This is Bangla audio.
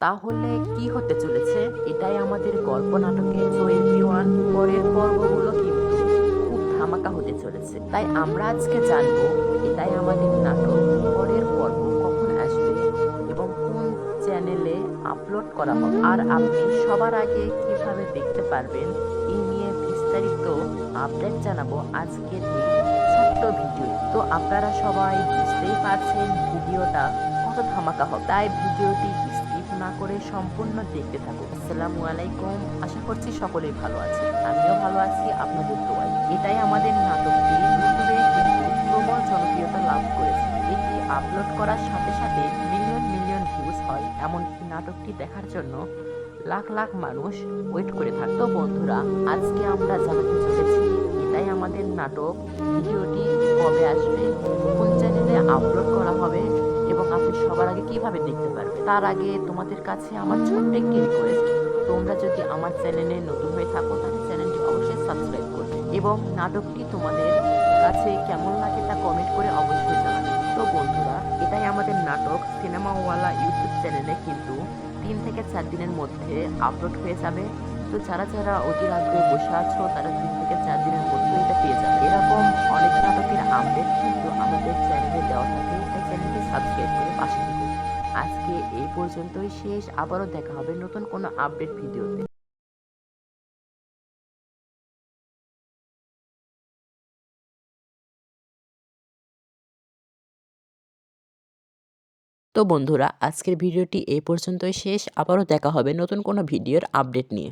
তাহলে কি হতে চলেছে? এটাই আমাদের গল্প নাটকের সো এভরিওয়ান, পরের পর্বগুলো কিন্তু খুব ধামাকা হতে চলেছে। তাই আমরা আজকে জানবো এটাই আমাদের নাটক পরের পর্ব কখন আসবে এবং কোন চ্যানেলে আপলোড করা হবে, আর আপনি সবার আগে কিভাবে দেখতে পারবেন এই নিয়ে বিস্তারিত আপডেট জানাবো আজকের এই ছোট্ট ভিডিও। তো আপনারা সবাই বুঝতেই পারছেন ভিডিওটা কত ধামাকা হবে, তাই ভিডিওটি স্কিপ না করে সম্পূর্ণ দেখতে থাকুন। আসসালামু আলাইকুম, আশা করছি সকলেই ভালো আছে, আমিও ভালো আছি আপনাদের দোয়ায়। এটাই আমাদের নাটকটি ইউটিউবে কিন্তু প্রবল জনপ্রিয়তা লাভ করেছে। এটি আপলোড করার সাথে সাথে মিলিয়ন মিলিয়ন ভিউজ হয়, এমনকি নাটকটি দেখার জন্য লাখ লাখ মানুষ ওয়েট করে থাকে। তো বন্ধুরা, আজকে আমরা জানাতে চলেছি এটাই আমাদের নাটক ভিডিওটি কবে আসবে, কোন চ্যানেলে আপলোড করা হবে এবং আপনি সবার আগে কিভাবে দেখতে পারবেন। তার আগে তোমাদের কাছে আমার ছোট্ট একটি রিকোয়েস্ট, তোমরা যদি আমার চ্যানেলে নতুন হয়ে থাকো তাহলে চ্যানেলটি অবশ্যই সাবস্ক্রাইব করবে এবং নাটকটি তোমাদের কাছে কেমন লাগে তা কমেন্ট করে অবশ্যই জানাবে। তো বন্ধুরা, এটাই আমাদের নাটক সিনেমাওয়ালা ইউটিউব চ্যানেলে কিন্তু 3 থেকে 4 দিনের মধ্যে আপলোড হয়ে যাবে। তো যারা যারা অধীর আগ্রহে বসে আছো তারা 3 থেকে 4 দিনের মধ্যে এটা পেয়ে যাবে। এরকম অনেক নাটকের আপডেট কিন্তু আমাদের চ্যানেলে দেওয়া থাকে, তাই চ্যানেলটি সাবস্ক্রাইব করে পাশে থাকুন। আজকে এই পর্যন্তই শেষ, আবারও দেখা হবে নতুন কোনো আপডেট ভিডিওতে। তো বন্ধুরা, আজকের ভিডিওটি এই পর্যন্তই শেষ, আবারও দেখা হবে নতুন কোনো ভিডিওর আপডেট নিয়ে।